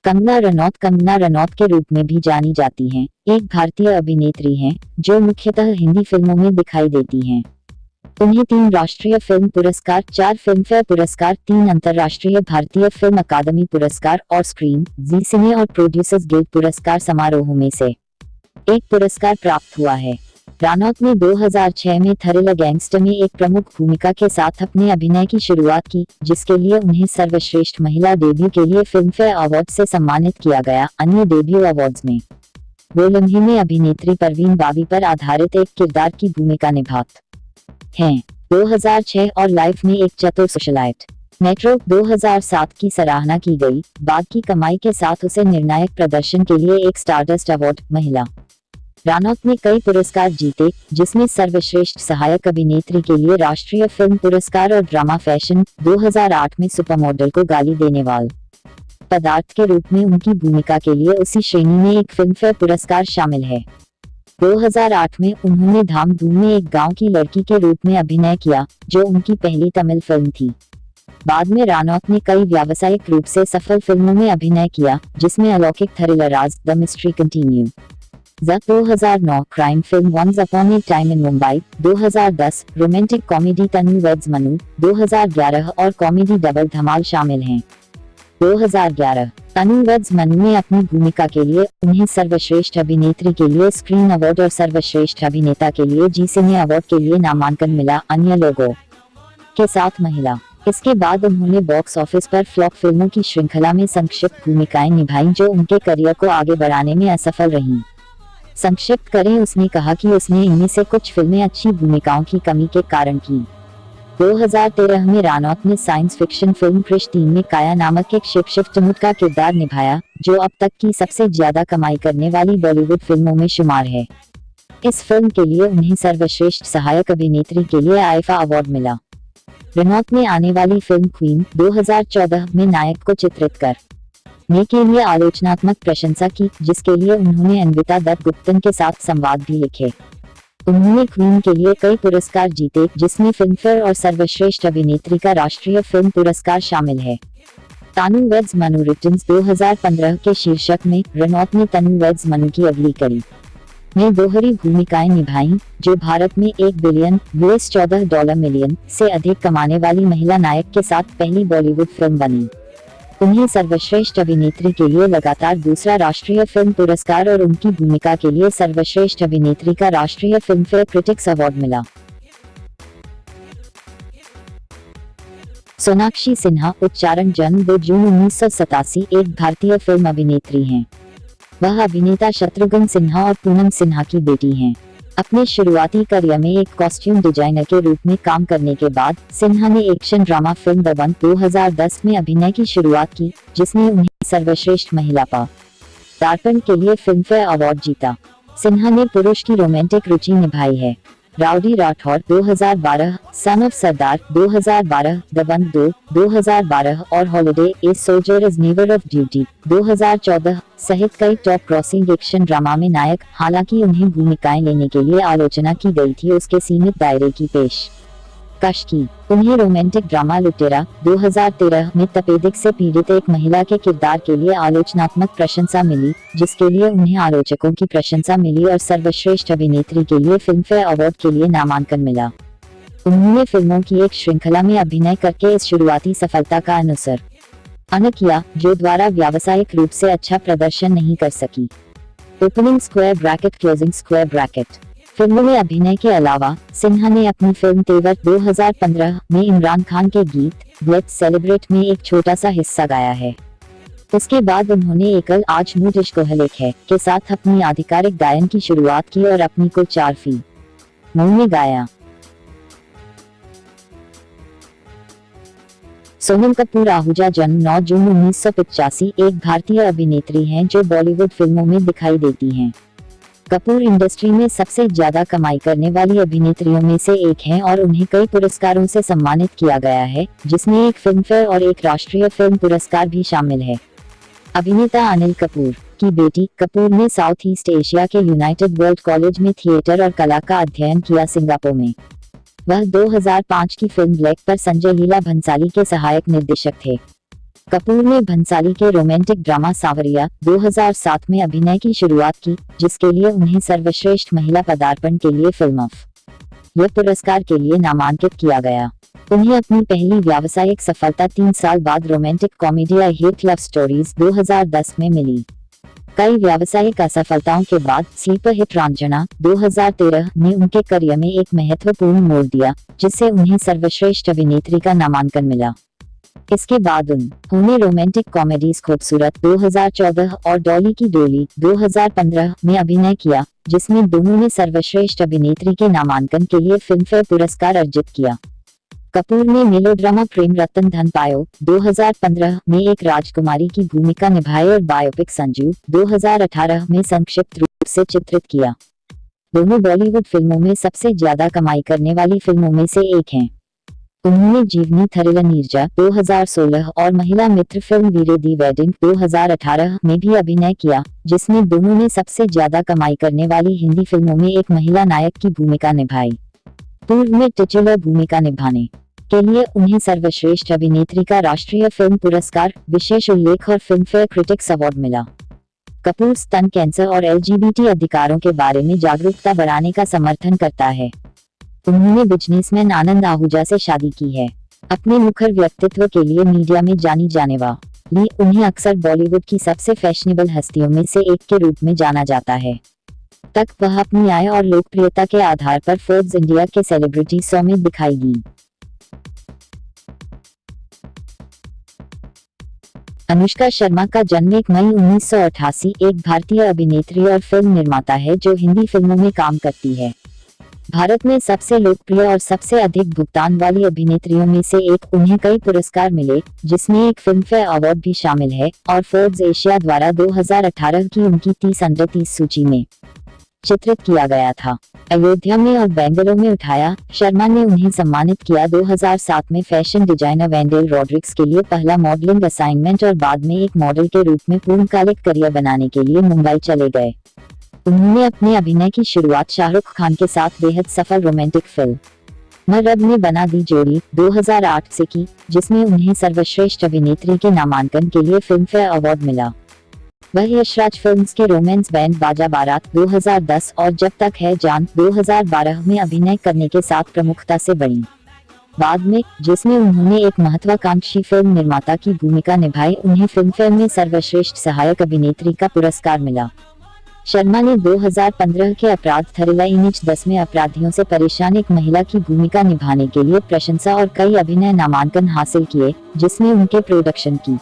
कंगना रनौत के रूप में भी जानी जाती हैं, एक भारतीय अभिनेत्री हैं जो मुख्यतः हिंदी फिल्मों में दिखाई देती हैं। उन्हें 3 राष्ट्रीय फिल्म पुरस्कार, 4 फिल्मफेयर पुरस्कार, 3 अंतर्राष्ट्रीय भारतीय फिल्म अकादमी पुरस्कार और स्क्रीन, जी सिने और प्रोड्यूसर्स गिल्ड पुरस्कार समारोहों में से एक पुरस्कार प्राप्त हुआ है। रनौत ने 2006 में थ्रिलर गैंगस्टर में एक प्रमुख भूमिका के साथ अपने अभिनय की शुरुआत की, जिसके लिए उन्हें सर्वश्रेष्ठ महिला डेब्यू के लिए फिल्मफेयर अवार्ड से सम्मानित किया गया। अन्य डेब्यू अवार्ड्स में वो लम्हे में अभिनेत्री परवीन बावी पर आधारित एक किरदार की भूमिका निभाते हैं 2006 और लाइफ में एक चतुर सोशलाइट। मेट्रो 2007 की सराहना की गई। बाद की कमाई के साथ उसे निर्णायक प्रदर्शन के लिए एक स्टारडस्ट अवार्ड महिला। रनौत ने कई पुरस्कार जीते, जिसमें सर्वश्रेष्ठ सहायक अभिनेत्री के लिए राष्ट्रीय फिल्म पुरस्कार और ड्रामा फैशन 2008 में सुपरमॉडल को गाली देने वाले पदार्थ के रूप में उनकी भूमिका के लिए उसी श्रेणी में एक फिल्मफेयर पुरस्कार शामिल है। 2008 में उन्होंने धाम धूम में एक गांव की लड़की के रूप में अभिनय किया, जो उनकी पहली तमिल फिल्म थी। बाद में रनौत ने कई व्यावसायिक रूप से सफल फिल्मों में अभिनय किया, जिसमें अलौकिक thriller Raaz, the mystery continue, 2009 crime film once upon a time in Mumbai, 2010 romantic comedy Tanu weds Manu, 2011 और कॉमेडी डबल धमाल शामिल हैं। 2011 तनु वेड्स मनु में अपनी भूमिका के लिए उन्हें सर्वश्रेष्ठ अभिनेत्री के लिए स्क्रीन अवार्ड और सर्वश्रेष्ठ अभिनेता के लिए जी सिने अवार्ड के लिए नामांकन मिला। अन्य लोगों के साथ महिला। इसके बाद उन्होंने बॉक्स ऑफिस पर फ्लॉप फिल्मों की श्रृंखला में संक्षिप्त भूमिकाएं निभाईं, जो उनके करियर को आगे बढ़ाने में असफल रहीं। संक्षिप्त करें, उसने कहा कि उसने इनमें से कुछ फिल्में अच्छी भूमिकाओं की कमी के कारण की। 2013 में रनौत ने साइंस फिक्शन फिल्म क्रिश 3 में काया नामक एक शिव का किरदार निभाया, जो अब तक की सबसे ज्यादा कमाई करने वाली बॉलीवुड फिल्मों में शुमार है। इस फिल्म के लिए उन्हें सर्वश्रेष्ठ सहायक अभिनेत्री के लिए आईफा अवार्ड मिला। रनौत ने आने वाली फिल्म क्वीन 2014 में नायक को चित्रित करने के लिए आलोचनात्मक प्रशंसा की, जिसके लिए उन्होंने अन्विता दत्त गुप्तन के साथ संवाद भी लिखे। उन्होंने क्वीन के लिए कई पुरस्कार जीते, जिसमें फिल्मफेयर और सर्वश्रेष्ठ अभिनेत्री का राष्ट्रीय फिल्म पुरस्कार शामिल है। तनु वेड्स मनु रिटर्न्स 2015 के शीर्षक में रनौत ने तनु वेड्स मनु की अगली कड़ी में दोहरी भूमिकाएं निभाईं, जो भारत में $1 बिलियन $14 मिलियन से अधिक कमाने वाली महिला नायक के साथ पहली बॉलीवुड फिल्म बनी। उन्हें सर्वश्रेष्ठ अभिनेत्री के लिए लगातार दूसरा राष्ट्रीय फिल्म पुरस्कार और उनकी भूमिका के लिए सर्वश्रेष्ठ अभिनेत्री का राष्ट्रीय फिल्मफेयर क्रिटिक्स अवार्ड मिला। सोनाक्षी सिन्हा उच्चारण जन्म 2 जून 1987 एक भारतीय फिल्म अभिनेत्री हैं। वह अभिनेता शत्रुघ्न सिन्हा और पूनम सिन्हा की बेटी हैं। अपने शुरुआती करियर में एक कॉस्ट्यूम डिजाइनर के रूप में काम करने के बाद सिन्हा ने action drama film the one 2010 में अभिनय की शुरुआत की, जिसने उन्हें सर्वश्रेष्ठ महिला पदार्पण के लिए फिल्मफेयर अवार्ड जीता। सिन्हा ने पुरुष की रोमांटिक रुचि निभाई है। Rowdy Rathore 2012, son of Sardar 2012, the one 2 2012 और holiday a soldier is never of duty 2014 सहित कई टॉप क्रॉसिंग एक्शन ड्रामा में नायक। हालांकि उन्हें भूमिकाएं लेने के लिए आलोचना की गई थी उसके सीमित दायरे की पेशकश की। उन्हें रोमांटिक ड्रामा लुटेरा 2013 में तपेदिक से पीड़ित एक महिला के किरदार के लिए आलोचनात्मक प्रशंसा मिली, जिसके लिए उन्हें आलोचकों की प्रशंसा मिली और सर्वश्रेष्ठ अभिनेत्री के लिए फिल्मफेयर अवार्ड के लिए नामांकन मिला। उन्होंने फिल्मों की एक श्रृंखला में अभिनय करके इस शुरुआती सफलता का अनुसरण किया, जो द्वारा व्यावसायिक रूप से अच्छा प्रदर्शन नहीं कर सकी। Opening square bracket closing square bracket. फिल्मों में अभिनय के अलावा सिन्हा ने अपनी फिल्म तेवर 2015 में इमरान खान के गीत लेट्स सेलिब्रेट में एक छोटा सा हिस्सा गाया है। उसके बाद उन्होंने एकल आज मूड इश्क हलेक है के साथ अपनी आधिकारिक गायन की शुरुआत की और अपनी को 4 फिल्मों में गाया। सोनम कपूर आहूजा जन्म 9 जून 1985 एक भारतीय अभिनेत्री हैं जो बॉलीवुड फिल्मों में दिखाई देती हैं। कपूर इंडस्ट्री में सबसे ज्यादा कमाई करने वाली अभिनेत्रियों में से एक हैं और उन्हें कई पुरस्कारों से सम्मानित किया गया है, जिसमें एक फिल्मफेयर और एक राष्ट्रीय फिल्म पुरस्कार भी शामिल है। अभिनेता अनिल कपूर की बेटी कपूर ने साउथ ईस्ट एशिया के यूनाइटेड वर्ल्ड कॉलेज में थिएटर और कला का अध्ययन किया। सिंगापुर में वह 2005 की फिल्म ब्लैक पर संजय लीला भंसाली के सहायक निर्देशक थे। कपूर ने भंसाली के रोमांटिक ड्रामा सांवरिया 2007 में अभिनय की शुरुआत की, जिसके लिए उन्हें सर्वश्रेष्ठ महिला पदार्पण के लिए फिल्म ऑफ ईयर पुरस्कार के लिए नामांकित किया गया। उन्हें अपनी पहली व्यावसायिक सफलता 3 साल बाद romantic comedy I hate love stories 2010 में मिली। कई व्यावसायिक असफलताओं के बाद स्लीपर हिट रांझना 2013 ने उनके करियर में एक महत्वपूर्ण मोड़ दिया, जिससे उन्हें सर्वश्रेष्ठ अभिनेत्री का नामांकन मिला। इसके बाद उन्होंने रोमांटिक कॉमेडीज खूबसूरत 2014 और डॉली की डोली 2015 में अभिनय किया, जिसमें दोनों ने सर्वश्रेष्ठ अभिनेत्री के नामांकन के लिए फिल्मफेयर पुरस्कार अर्जित किया। कपूर ने मेलोड्रामा प्रेम रतन धन पायो 2015 में एक राजकुमारी की भूमिका निभाई और बायोपिक संजू 2018 में संक्षिप्त रूप से चित्रित किया। दोनों बॉलीवुड फिल्मों में सबसे ज्यादा कमाई करने वाली फिल्मों में से एक हैं। उन्होंने जीवनी थ्रिलर नीरजा 2016 और महिला मित्र फिल्म वीरे दी वेडिंग 2018 में भी अभिनय किया, जिसमें दोनों ने सबसे ज्यादा कमाई करने वाली हिंदी फिल्मों में एक महिला नायक की भूमिका निभाई। पूर्व में टिचुलर भूमिका निभाने के लिए उन्हें सर्वश्रेष्ठ अभिनेत्री का राष्ट्रीय फिल्म पुरस्कार, विशेष उल्लेख और फिल्मफेयर क्रिटिक्स अवार्ड मिला। कपूर स्तन कैंसर और LGBT अधिकारों के बारे में जागरूकता बढ़ाने का समर्थन करता है। उन्होंने बिजनेसमैन आनंद आहूजा से शादी की है। अपने मुखर व्यक्तित्व के लिए मीडिया में जानी जाने वाली उन्हें अक्सर बॉलीवुड की सबसे फैशनेबल हस्तियों में से एक के रूप में जाना जाता है। तक वह अपनी आय और लोकप्रियता के आधार पर फोर्ब्स इंडिया के सेलिब्रिटी 100 में दिखाएगी। अनुष्का शर्मा का जन्म 1 मई 1988 एक भारतीय अभिनेत्री और फिल्म निर्माता है जो हिंदी फिल्मों में काम करती है। भारत में सबसे लोकप्रिय और सबसे अधिक भुगतान वाली अभिनेत्रियों में से एक, उन्हें कई पुरस्कार मिले, जिसमें एक फिल्मफेयर अवार्ड भी शामिल है और फोर्ब्स एशिया द्वारा 2018 की उनकी 30 अंडर 30 सूची में चित्रित किया गया था। अयोध्या में और बेंगलुरु में उठाया शर्मा ने उन्हें सम्मानित किया। 2007 में फैशन डिजाइनर वेंडेल रॉड्रिक्स के लिए पहला मॉडलिंग असाइनमेंट और बाद में एक मॉडल के रूप में पूर्णकालिक करियर बनाने के लिए मुंबई चले गए। उन्होंने अपने अभिनय की शुरुआत शाहरुख खान के साथ बेहद सफल रोमांटिक फिल्म रब ने बना दी जोड़ी 2008 से की, जिसमें उन्हें सर्वश्रेष्ठ अभिनेत्री के नामांकन के लिए फिल्मफेयर अवार्ड मिला। वह यशराज फिल्म्स के रोमांस बैंड बाजा बारात 2010 और जब तक है जान 2012 में अभिनय करने के साथ प्रमुखता से बढ़ी। बाद में, जिसमें उन्होंने एक महत्वाकांक्षी फिल्म निर्माता की भूमिका निभाई, उन्हें फिल्मफेयर में सर्वश्रेष्ठ सहायक अभिनेत्री का पुरस्कार मिला। शर्मा ने 2015 के अपराध थ्रिलर इनिच 10 में अपराधियों से परेशान एक महिला की भूमिका निभाने के लिए प्रशंसा और कई अभिनय नामांकन हासिल किए, जिसमें उनके प्रोडक्शन की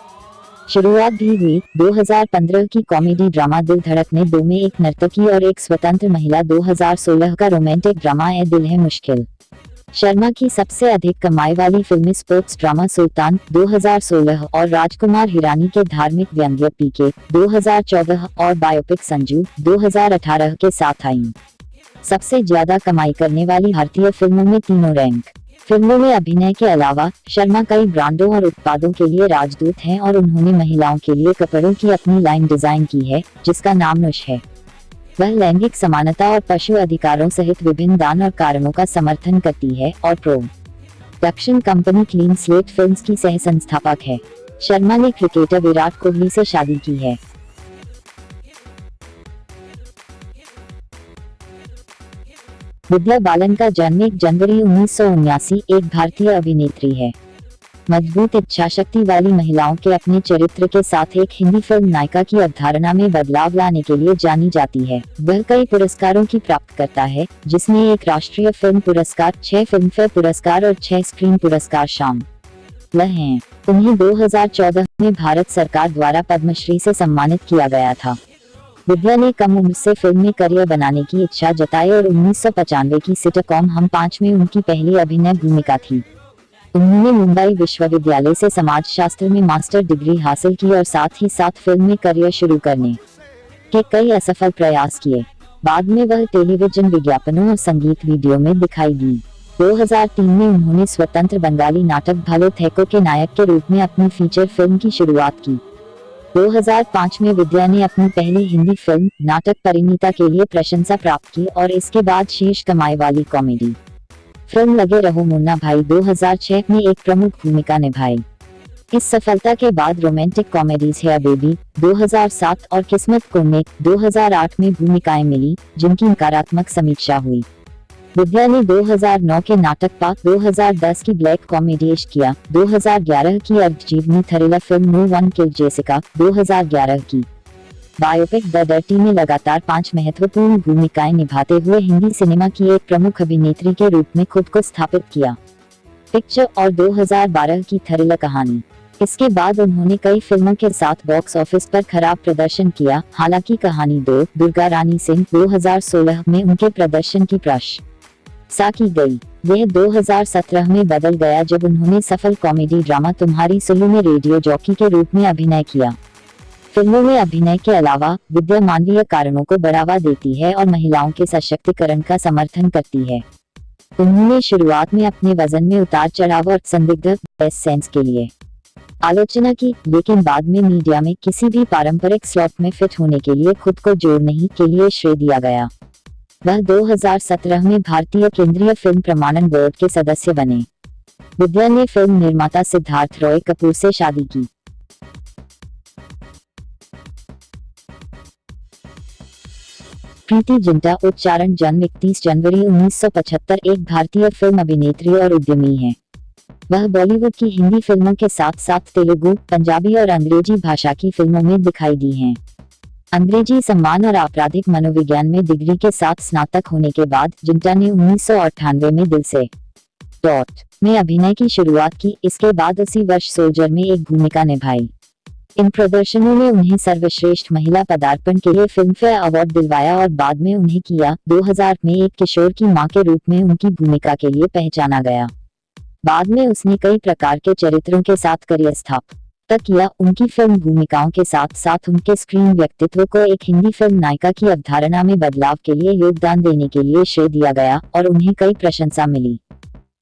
शुरुआत भी हुई। 2015 की कॉमेडी ड्रामा दिल धड़कने 2 में एक नर्तकी और एक स्वतंत्र महिला 2016 का रोमांटिक ड्रामा ए दिल है मुश्किल। शर्मा की सबसे अधिक कमाई वाली फिल्में स्पोर्ट्स ड्रामा सुल्तान 2016 और राजकुमार हिरानी के धार्मिक व्यंग्य पीके 2014 और बायोपिक संजू 2018 के साथ आईं। सबसे ज्यादा कमाई करने वाली भारतीय फिल्मों में तीनों रैंक। फिल्मों में अभिनय के अलावा शर्मा कई ब्रांडों और उत्पादों के लिए राजदूत हैं और उन्होंने महिलाओं के लिए कपड़ों की अपनी लाइन डिजाइन की है, जिसका नाम नुश है। वह लैंगिक समानता और पशु अधिकारों सहित विभिन्न दान और कारणों का समर्थन करती है और production company clean slate films की सह संस्थापक है। शर्मा ने क्रिकेटर विराट कोहली से शादी की है। विद्या बालन का जन्म 1 जनवरी 1979 एक भारतीय अभिनेत्री है। मजबूत इच्छाशक्ति वाली महिलाओं के अपने चरित्र के साथ एक हिंदी फिल्म नायिका की अवधारणा में बदलाव लाने के लिए जानी जाती है। वह कई पुरस्कारों की प्राप्त करता है, जिसमें एक राष्ट्रीय फिल्म पुरस्कार, 6 फिल्मफेयर पुरस्कार और 6 स्क्रीन पुरस्कार शामिल हैं। उन्हें 2014 में भारत सरकार द्वारा पद्मश्री से सम्मानित किया गया था। विद्या ने कम उम्र से फिल्म में करियर बनाने की इच्छा जताई और 1995 की सिटकॉम हम 5 में उनकी पहली अभिनय भूमिका थी। उन्होंने मुंबई विश्वविद्यालय से समाजशास्त्र में मास्टर डिग्री हासिल की और साथ ही साथ फिल्म में करियर शुरू करने के कई असफल प्रयास किए। बाद में वह टेलीविजन विज्ञापनों और संगीत वीडियो में दिखाई दी। 2003 में उन्होंने स्वतंत्र बंगाली नाटक भलो थेको के नायक के रूप में अपनी फीचर फिल्म की शुरुआत की। 2005 में विद्या ने अपनी पहली हिंदी फिल्म नाटक परिणीता के लिए प्रशंसा प्राप्त की और इसके बाद शीर्ष कमाई वाली कॉमेडी फिल्म लगे रहो मुन्ना भाई 2006 में एक प्रमुख भूमिका निभाई। इस सफलता के बाद रोमांटिक कॉमेडीज है बेबी 2007 और किस्मत को में 2008 में भूमिकाएं मिली, जिनकी नकारात्मक समीक्षा हुई। विद्या ने 2009 के नाटक पाक, 2010 की ब्लैक कॉमेडी इश्क किया, 2011 की अर्धजीवनी thriller film no one killed Jessica, 2011 की बायोपिक द डर्टी में लगातार 5 महत्वपूर्ण भूमिकाएं निभाते हुए हिंदी सिनेमा की एक प्रमुख अभिनेत्री के रूप में खुद को स्थापित किया। पिक्चर और 2012 की थ्रिलर कहानी। इसके बाद उन्होंने कई फिल्मों के साथ बॉक्स ऑफिस पर खराब प्रदर्शन किया। हालांकि कहानी 2 दुर्गा रानी सिंह 2016 में उनके प्रदर्शन की प्रशंसा की गई। यह 2017 में बदल गया जब उन्होंने सफल कॉमेडी ड्रामा तुम्हारी सुल्लू में रेडियो जॉकी के रूप में अभिनय किया। फिल्मों में अभिनय के अलावा विद्या मानवीय कारणों को बढ़ावा देती है और महिलाओं के सशक्तिकरण का समर्थन करती है। उन्होंने शुरुआत में अपने वजन में उतार चढ़ाव और संदिग्ध बेस्ट सेंस के लिए आलोचना की, लेकिन बाद में मीडिया में किसी भी पारंपरिक स्लॉट में फिट होने के लिए खुद को जोड़ने के लिए श्रेय दिया गया। वह 2017 में भारतीय केंद्रीय फिल्म प्रमाणन बोर्ड के सदस्य बने। विद्या ने फिल्म निर्माता सिद्धार्थ रॉय कपूर से शादी की। प्रीति जिंटा उच्चारण जन्म 31 जनवरी 1975 एक भारतीय फिल्म अभिनेत्री और उद्यमी है। वह बॉलीवुड की हिंदी फिल्मों के साथ साथ तेलुगु, पंजाबी और अंग्रेजी भाषा की फिल्मों में दिखाई दी हैं। अंग्रेजी सम्मान और आपराधिक मनोविज्ञान में डिग्री के साथ स्नातक होने के बाद जिंटा ने 1998 में दिल से में अभिनय की शुरुआत की। इसके बाद उसी वर्ष सोल्जर में एक भूमिका निभाई। इन प्रदर्शनों ने उन्हें सर्वश्रेष्ठ महिला पदार्पण के लिए फिल्मफेयर अवार्ड दिलवाया और बाद में उन्हें किया 2000 में एक किशोर की मां के रूप में उनकी भूमिका के लिए पहचाना गया। बाद में उसने कई प्रकार के चरित्रों के साथ करियर स्थापित किया। उनकी फिल्म भूमिकाओं के साथ साथ उनके स्क्रीन व्यक्तित्व को एक हिंदी फिल्म नायिका की अवधारणा में बदलाव के लिए योगदान देने के लिए श्रेय दिया गया और उन्हें कई प्रशंसा मिली।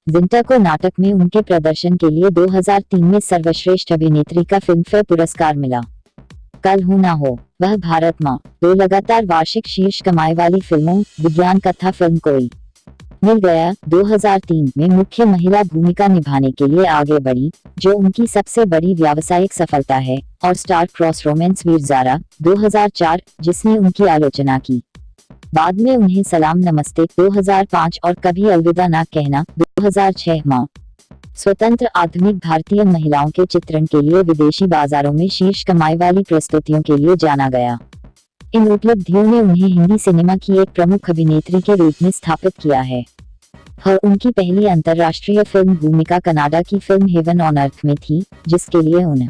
जिंटा को नाटक में उनके प्रदर्शन के लिए 2003 में सर्वश्रेष्ठ अभिनेत्री का फिल्मफेयर पुरस्कार मिला। कल हो ना हो, वह भारत मां 2 लगातार वार्षिक शीर्ष कमाई वाली फिल्मों विज्ञान कथा फिल्म कोई मिल गया 2003 में मुख्य महिला भूमिका निभाने के लिए आगे बढ़ी, जो उनकी सबसे बड़ी व्यावसायिक सफलता है, और star cross romance Veer Zaara 2004 जिसने उनकी आलोचना की। बाद में उन्हें सलाम नमस्ते 2005 और कभी अलविदा ना कहना 2006 मां स्वतंत्र आधुनिक भारतीय महिलाओं के चित्रण के लिए विदेशी बाजारों में शीर्ष कमाई वाली प्रस्तुतियों के लिए जाना गया। इन उपलब्धियों ने उन्हें हिंदी सिनेमा की एक प्रमुख अभिनेत्री के रूप में स्थापित किया है। उनकी पहली अंतर्राष्ट्रीय फिल्म भूमिका कनाडा की फिल्म हेवन ऑन अर्थ में थी, जिसके लिए उन्हें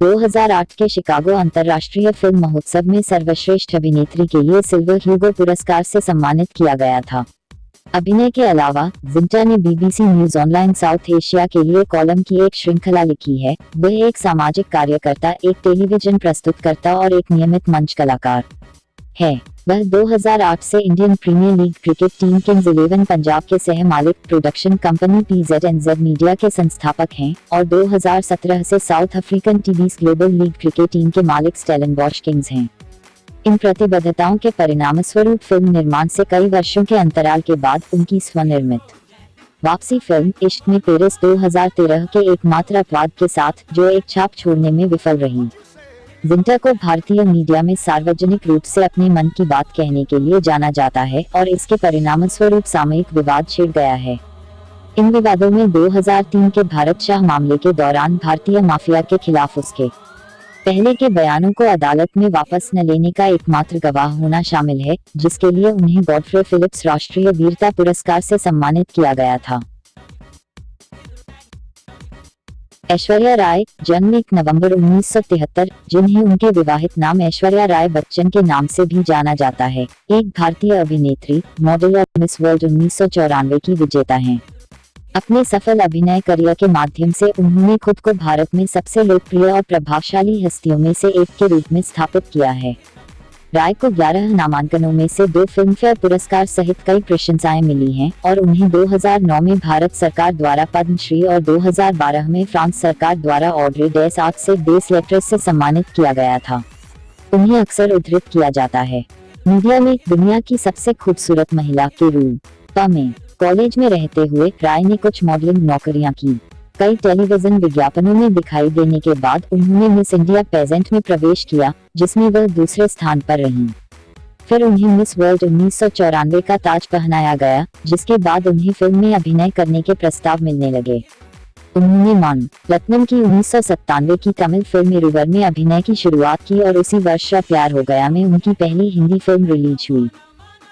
2008 के शिकागो अंतर्राष्ट्रीय फिल्म महोत्सव में सर्वश्रेष्ठ अभिनेत्री के लिए सिल्वर ह्यूगो पुरस्कार से सम्मानित किया गया था। अभिनय के अलावा जिंटा ने BBC news online south Asia के लिए कॉलम की एक श्रृंखला लिखी है। वह एक सामाजिक कार्यकर्ता, एक टेलीविजन प्रस्तुतकर्ता और एक नियमित मंच कलाकार है। वह 2008 से Indian Premier League cricket team Kings 11 Punjab के सह मालिक, प्रोडक्शन कंपनी PZNZ मीडिया के संस्थापक हैं और 2017 से south African TVs global league cricket team के मालिक स्टेलनबॉश किंग्स हैं। इन प्रतिबद्धताओं के परिणामस्वरूप फिल्म निर्माण से कई वर्षों के अंतराल के बाद उनकी स्वनिर्मित वापसी फिल्म इश्क में पेरिस 2013 के एकमात्र अपवाद के साथ, जो एक छाप छोड़ने में विफल रही। जिंटा को भारतीय मीडिया में सार्वजनिक रूप से अपने मन की बात कहने के लिए जाना जाता है और इसके परिणामस्वरूप सामयिक विवाद छिड़ गया है। इन विवादों में 2003 के भारत शाह मामले के दौरान भारतीय माफिया के खिलाफ उसके पहले के बयानों को अदालत में वापस न लेने का एकमात्र गवाह होना शामिल है, जिसके लिए उन्हें गॉडफ्रे फिलिप्स राष्ट्रीय वीरता पुरस्कार से सम्मानित किया गया था। ऐश्वर्या राय जन्म 1 नवंबर 1973, जिन्हें उनके विवाहित नाम ऐश्वर्या राय बच्चन के नाम से भी जाना जाता है, एक भारतीय अभिनेत्री, मॉडल और मिस वर्ल्ड 1994 की विजेता हैं। अपने सफल अभिनय करियर के माध्यम से उन्होंने खुद को भारत में सबसे लोकप्रिय और प्रभावशाली हस्तियों में से एक के रूप में स्थापित किया है। राय को 11 नामांकनों में से 2 फिल्मफेयर पुरस्कार सहित कई प्रशंसाएं मिली हैं और उन्हें 2009 में भारत सरकार द्वारा पद्मश्री और 2012 में फ्रांस सरकार द्वारा ऑर्डर डेस आर्ट से डेस लेट्रेस से सम्मानित किया गया था। उन्हें अक्सर उद्धृत किया जाता है मीडिया में दुनिया की सबसे खूबसूरत महिला के रूप में। कॉलेज में रहते हुए राय ने कुछ मॉडलिंग नौकरियां की। कई टेलीविजन विज्ञापनों में दिखाई देने के बाद उन्होंने मिस इंडिया पेजेंट में प्रवेश किया, जिसमें वह दूसरे स्थान पर रहीं। फिर उन्हें मिस वर्ल्ड 1994 का ताज पहनाया गया, जिसके बाद उन्हें फिल्म में अभिनय करने के प्रस्ताव मिलने लगे। उन्होंने मणि रत्नम की 1997 की तमिल फिल्म इरुवर में अभिनय की शुरुआत की और उसी वर्ष प्यार हो गया में उनकी पहली हिंदी फिल्म रिलीज हुई।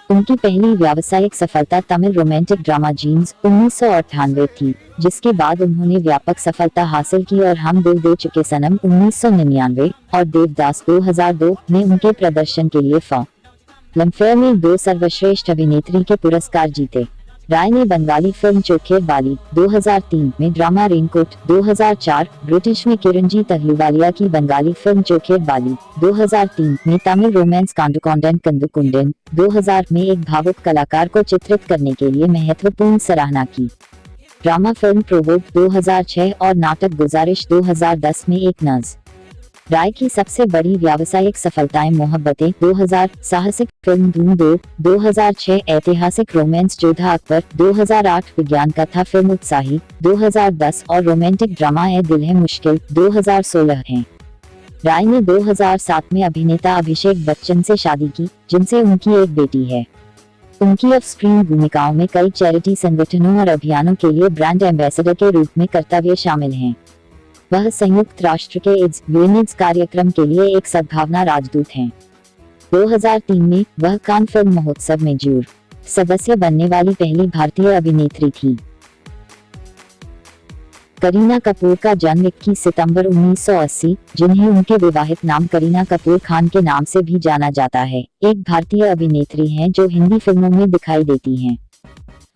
उनकी पहली व्यावसायिक सफलता तमिल रोमांटिक ड्रामा जीन्स 1998 थी, जिसके बाद उन्होंने व्यापक सफलता हासिल की और हम दिल दे चुके सनम 1999 और देवदास 2002 में उनके प्रदर्शन के लिए फिल्मफेयर में 2 सर्वश्रेष्ठ अभिनेत्री के पुरस्कार जीते। राय ने बंगाली फिल्म चोखेर बाली 2003 में ड्रामा रेनकोट 2004, ब्रिटिश में किरंजीत अहलूवालिया की बंगाली फिल्म चोखेर बाली 2003 में तमिल रोमांस कांडुकोंडन कंदुकुंडन 2000 में एक भावुक कलाकार को चित्रित करने के लिए महत्वपूर्ण सराहना की। ड्रामा फिल्म प्रोवोक 2006 और नाटक गुजारिश 2010 में एक नज़। राय की सबसे बड़ी व्यावसायिक सफलताएं मोहब्बतें 2000, साहसिक फिल्म धूम 2, 2006 ऐतिहासिक रोमांस जोधा अकबर 2008 विज्ञान कथा फिल्म उत्साही 2010 और रोमांटिक ड्रामा ए दिल है मुश्किल 2016 हैं। राय ने 2007 में अभिनेता अभिषेक बच्चन से शादी की, जिनसे उनकी एक बेटी है। उनकी ऑफ स्क्रीन भूमिकाओं में कई चैरिटी संगठनों और अभियानों के लिए ब्रांड एम्बेसडर के रूप में कर्तव्य शामिल हैं। वह संयुक्त राष्ट्र के एड्स कार्यक्रम के लिए एक सद्भावना राजदूत हैं। 2003 में वह कान फिल्म महोत्सव में जूर सदस्य बनने वाली पहली भारतीय अभिनेत्री थी। करीना कपूर का जन्म 21 सितंबर 1980, जिन्हें उनके विवाहित नाम करीना कपूर खान के नाम से भी जाना जाता है, एक भारतीय अभिनेत्री हैं जो हिंदी फिल्मों में दिखाई देती हैं।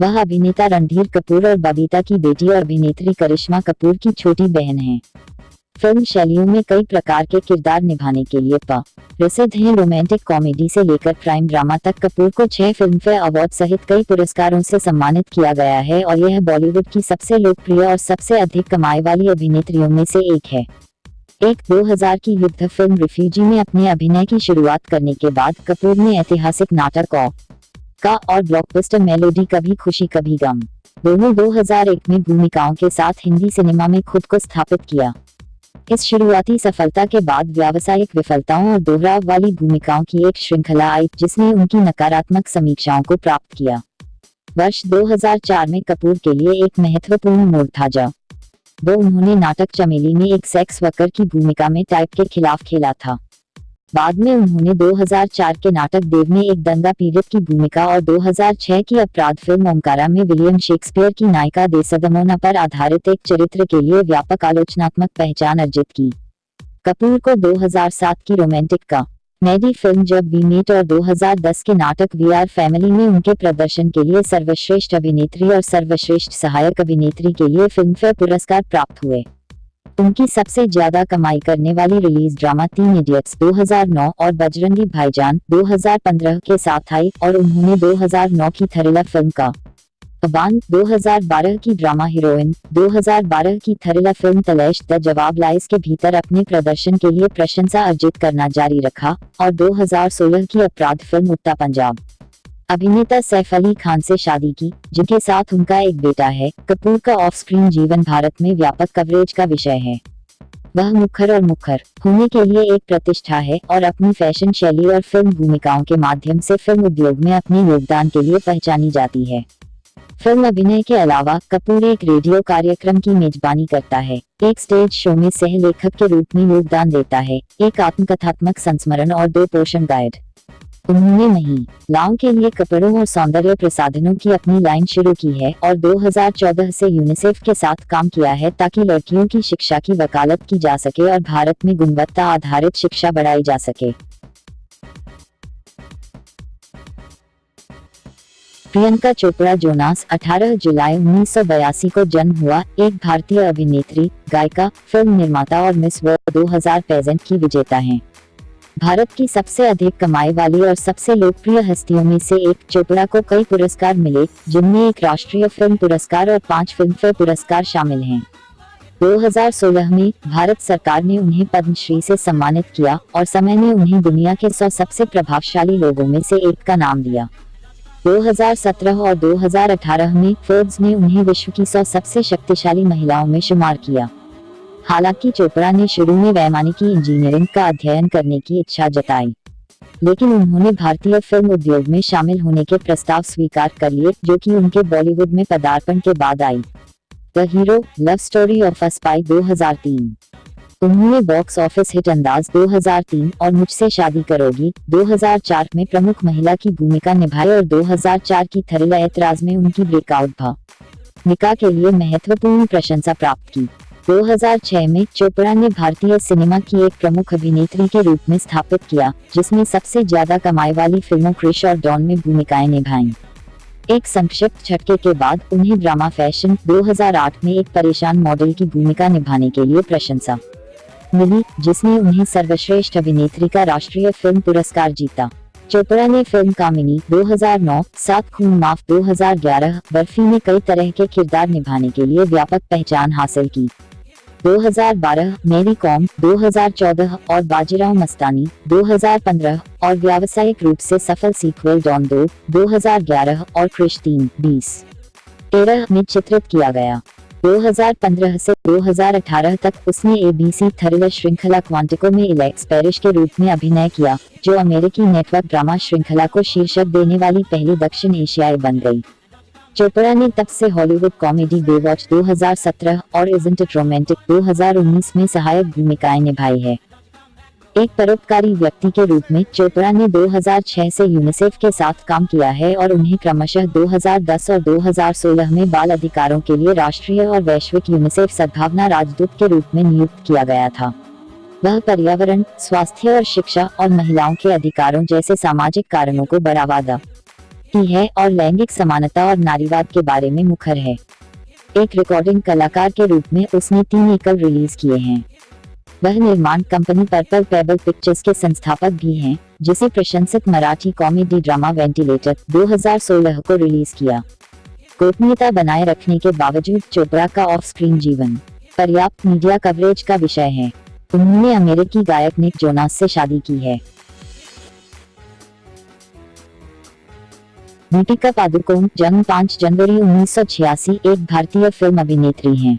वह अभिनेता रणधीर कपूर और बबीता की बेटी और अभिनेत्री करिश्मा कपूर की छोटी बहन है। फिल्म शैलियों में कई प्रकार के किरदार निभाने के लिए प्रसिद्ध हैं। रोमांटिक कॉमेडी से लेकर क्राइम ड्रामा तक कपूर को 6 फिल्मफेयर अवार्ड सहित कई पुरस्कारों से सम्मानित किया गया है और यह बॉलीवुड की सबसे लोकप्रिय और सबसे अधिक कमाई वाली अभिनेत्रियों में से एक है। 2000 की युद्ध फिल्म रिफ्यूजी में अपने अभिनय की शुरुआत करने के बाद कपूर ने ऐतिहासिक नाटक का और ब्लॉकबस्टर मेलोडी कभी खुशी कभी गम दोनों 2001 में भूमिकाओं के साथ हिंदी सिनेमा में खुद को स्थापित किया। इस शुरुआती सफलता के बाद व्यावसायिक विफलताओं और दोहराव वाली भूमिकाओं की एक श्रृंखला आई, जिसने उनकी नकारात्मक समीक्षाओं को प्राप्त किया। वर्ष 2004 में कपूर के लिए एक महत्वपूर्ण मोड़ था जब उन्होंने नाटक चमेली में एक सेक्स वर्कर की भूमिका में टाइप के खिलाफ खेला था। बाद में उन्होंने 2004 के नाटक देव में एक दंगा पीड़ित की भूमिका और 2006 की अपराध फिल्म ओमकारा में विलियम शेक्सपियर की नायिका देसदमोना पर आधारित एक चरित्र के लिए व्यापक आलोचनात्मक पहचान अर्जित की। कपूर को 2007 की रोमांटिक कॉमेडी फिल्म जब वी मीट और 2010 के नाटक वी आर फैमिली में उनके प्रदर्शन के लिए सर्वश्रेष्ठ अभिनेत्री और सर्वश्रेष्ठ सहायक अभिनेत्री के लिए फिल्मफेयर पुरस्कार प्राप्त हुए। उनकी सबसे ज्यादा कमाई करने वाली रिलीज ड्रामा 3 इडियट्स 2009 और बजरंगी भाईजान 2015 के साथ आई और उन्होंने 2009 की थ्रिलर फिल्म कबान, 2012 की ड्रामा हीरोइन, 2012 की थ्रिलर फिल्म तलैश द जवाब लाइस के भीतर अपने प्रदर्शन के लिए प्रशंसा अर्जित करना जारी रखा और 2016 की अपराध फिल्म उत्ता पंजाब। अभिनेता सैफ अली खान से शादी की, जिनके साथ उनका एक बेटा है। कपूर का ऑफ स्क्रीन जीवन भारत में व्यापक कवरेज का विषय है। वह मुखर और मुखर होने के लिए एक प्रतिष्ठा है और अपनी फैशन शैली और फिल्म भूमिकाओं के माध्यम से फिल्म उद्योग में अपने योगदान के लिए पहचानी जाती है। फिल्म अभिनय के अलावा कपूर एक रेडियो कार्यक्रम की मेजबानी करता है, एक स्टेज शो में सह लेखक के रूप में योगदान देता है, एक आत्मकथात्मक संस्मरण और 2 पोषण गाइड। उन्होंने महिलाओं के लिए कपड़ों और सौंदर्य प्रसाधनों की अपनी लाइन शुरू की है और 2014 से यूनिसेफ के साथ काम किया है ताकि लड़कियों की शिक्षा की वकालत की जा सके और भारत में गुणवत्ता आधारित शिक्षा बढ़ाई जा सके। प्रियंका चोपड़ा जोनास 18 जुलाई 1982 को जन्म हुआ, एक भारतीय अभिनेत्री, गायिका, फिल्म निर्माता और मिस वर्ल्ड 2000 पेजेंट की विजेता हैं। भारत की सबसे अधिक कमाई वाली और सबसे लोकप्रिय हस्तियों में से एक, चोपड़ा को कई पुरस्कार मिले, जिनमें एक राष्ट्रीय फिल्म पुरस्कार और 5 फिल्मफेयर पुरस्कार शामिल हैं। 2016 में भारत सरकार ने उन्हें पद्मश्री से सम्मानित किया और समय ने उन्हें दुनिया के 100 सबसे प्रभावशाली लोगों में से एक का नाम दिया। 2017 और 2018 में फोर्ब्स ने उन्हें विश्व की 100 सबसे शक्तिशाली महिलाओं में शुमार किया। हालांकि चोपड़ा ने शुरू में वैमानिकी इंजीनियरिंग का अध्ययन करने की इच्छा जताई, लेकिन उन्होंने भारतीय फिल्म उद्योग में शामिल होने के प्रस्ताव स्वीकार कर लिए, जो कि उनके बॉलीवुड में पदार्पण के बाद आई। The hero, love story of a spy 2003। उन्होंने बॉक्स ऑफिस हिट अंदाज 2003 और मुझसे शादी करोगी 2004 में प्रमुख महिला की भूमिका निभाई और 2004 की थ्रिलर ऐतराज में उनकी ब्रेकआउट भूमिका के लिए महत्वपूर्ण प्रशंसा प्राप्त की। 2006 में चोपड़ा ने भारतीय सिनेमा की एक प्रमुख अभिनेत्री के रूप में स्थापित किया, जिसमें सबसे ज्यादा कमाई वाली फिल्मों क्रिश और डॉन में भूमिकाएं निभाईं। एक संक्षिप्त झटके के बाद उन्हें ड्रामा फैशन 2008 में एक परेशान मॉडल की भूमिका निभाने के लिए प्रशंसा मिली, जिसने उन्हें सर्वश्रेष्ठ अभिनेत्री का राष्ट्रीय फिल्म पुरस्कार जीता। चोपड़ा ने फिल्म कामिनी 2009, सात खून माफ 2011, बर्फी में कई तरह के किरदार निभाने के लिए व्यापक पहचान हासिल की। 2012 मेरी कॉम 2014 और बाजीराव मस्तानी 2015 और व्यावसायिक रूप से सफल सीक्वल डॉन 2 2011 और क्रिश 3 2013 में चित्रित किया गया। 2015 से 2018 तक उसने ABC थ्रिलर श्रृंखला क्वांटिको में एलेक्स पेरिश के रूप में अभिनय किया, जो अमेरिकी नेटवर्क ड्रामा श्रृंखला को शीर्षक देने वाली पहली दक्षिण एशियाई बन गई। चोपड़ा ने तब से हॉलीवुड कॉमेडी बेवॉच 2017 और इज़न्ट इट रोमांटिक 2019 में सहायक भूमिकाएं निभाई है। एक परोपकारी व्यक्ति के रूप में चोपड़ा ने 2006 से यूनिसेफ के साथ काम किया है और उन्हें क्रमशः 2010 और 2016 में बाल अधिकारों के लिए राष्ट्रीय और वैश्विक यूनिसेफ सद्भावना राजदूत के रूप में नियुक्त किया गया था। वह पर्यावरण, स्वास्थ्य और शिक्षा और महिलाओं के अधिकारों जैसे सामाजिक कारणों को बढ़ावा देती है और लैंगिक समानता और नारीवाद के बारे में मुखर है। एक रिकॉर्डिंग कलाकार के रूप में उसने 3 एकल रिलीज किए हैं। वह निर्माण कंपनी पर्पल पेबल पिक्चर्स के संस्थापक भी हैं, जिसे प्रशंसित मराठी कॉमेडी ड्रामा वेंटिलेटर 2016 को रिलीज किया। गोपनीयता बनाए रखने के बावजूद चोपड़ा का ऑफ स्क्रीन जीवन पर्याप्त मीडिया कवरेज का विषय है। उन्होंने अमेरिकी गायक निक जोनास से शादी की है। दीपिका पादुकोण, जन्म 5 जनवरी 1986, एक भारतीय फिल्म अभिनेत्री हैं।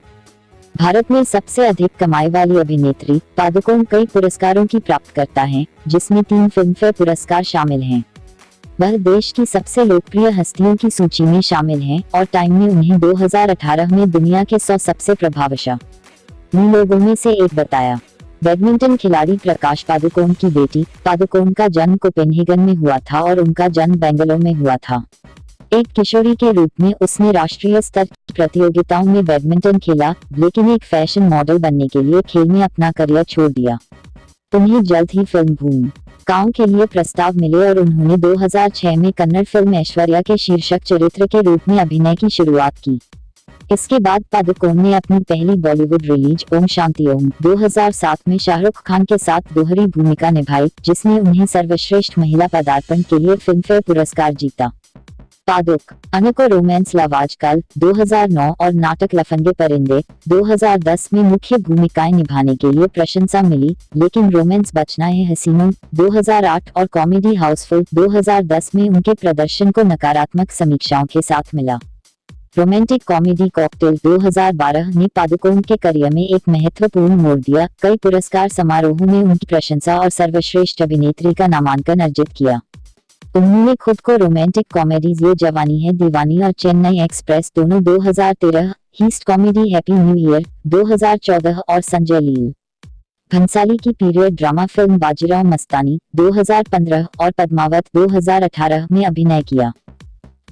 भारत में सबसे अधिक कमाई वाली अभिनेत्री पादुकोण कई पुरस्कारों की प्राप्तकर्ता हैं, जिसमें 3 फिल्मफेयर पुरस्कार शामिल हैं। वह देश की सबसे लोकप्रिय हस्तियों की सूची में शामिल हैं और टाइम ने उन्हें 2018 में दुनिया के 100 सबसे प्रभावशाली लोगों में से एक बताया। बैडमिंटन खिलाड़ी प्रकाश पादुकोण की बेटी पादुकोण का जन्म कोपेनहेगन में हुआ था और उनका जन्म बेंगलोर में हुआ था। एक किशोरी के रूप में उसने राष्ट्रीय स्तर की प्रतियोगिताओं में बैडमिंटन खेला, लेकिन एक फैशन मॉडल बनने के लिए खेल में अपना करियर छोड़ दिया। उन्हें जल्द ही फिल्म भूमिकाओं के लिए प्रस्ताव मिले और उन्होंने 2006 में कन्नड़ फिल्म ऐश्वर्या के शीर्षक चरित्र के रूप में अभिनय की शुरुआत की। इसके बाद पादुकोण ने अपनी पहली बॉलीवुड रिलीज ओम शांति ओम 2007 में शाहरुख खान के साथ दोहरी भूमिका निभाई, जिसने उन्हें सर्वश्रेष्ठ महिला पदार्पण के लिए फिल्मफेयर पुरस्कार जीता। पादुकोण को रोमांस लव आजकल 2009 और नाटक लफंगे परिंदे 2010 में मुख्य भूमिकाएं निभाने के लिए प्रशंसा मिली, लेकिन रोमांस बचना है हसीनों 2008 और कॉमेडी हाउसफुल 2010 में उनके प्रदर्शन को नकारात्मक समीक्षाओं के साथ मिला। रोमांटिक कॉमेडी कॉकटेल 2012 ने पादुकोण के करियर में एक महत्वपूर्ण मोड़ दिया। कई पुरस्कार समारोहों में उनकी प्रशंसा और सर्वश्रेष्ठ अभिनेत्री का नामांकन अर्जित किया। उन्होंने खुद को रोमांटिक कॉमेडीज ये जवानी है दीवानी और चेन्नई एक्सप्रेस दोनों 2013, heist comedy happy new year 2014 और संजय लील भंसाली की period drama film Bajirao Mastani 2015 और पद्मावत 2018 में अभिनय किया।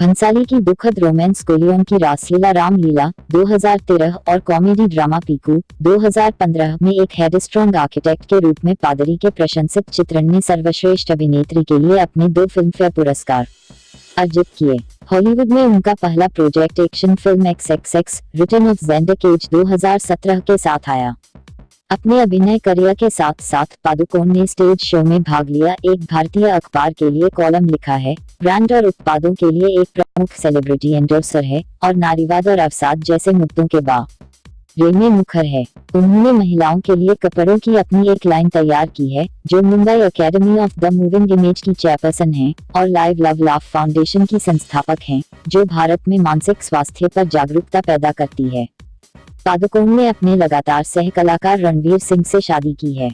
भंसाली की दुखद रोमांस गोलियों की रासलीला रामलीला 2013 और कॉमेडी ड्रामा पीकू 2015 में एक हेडस्ट्रॉन्ग आर्किटेक्ट के रूप में पादरी के प्रशंसित चित्रण ने सर्वश्रेष्ठ अभिनेत्री के लिए अपने 2 फिल्मफेयर पुरस्कार अर्जित किए। हॉलीवुड में उनका पहला project action film XXX return of Xander Cage 2017 के साथ आया। अपने अभिनय करियर के साथ साथ पादुकोण ने स्टेज शो में भाग लिया, एक भारतीय अखबार के लिए कॉलम लिखा है, ब्रांड और उत्पादों के लिए एक प्रमुख सेलिब्रिटी एंडोर्सर है और नारीवाद और अवसाद जैसे मुद्दों के रेमे मुखर है। उन्होंने महिलाओं के लिए कपड़ों की अपनी एक लाइन तैयार की है, जो Mumbai academy of the moving image की चेयरपर्सन हैं और लाइव लव लाफ फाउंडेशन की संस्थापक हैं, जो भारत में मानसिक स्वास्थ्य पर जागरूकता पैदा करती है। पादुकोण ने अपने लगातार सह कलाकार रणवीर सिंह से शादी की है।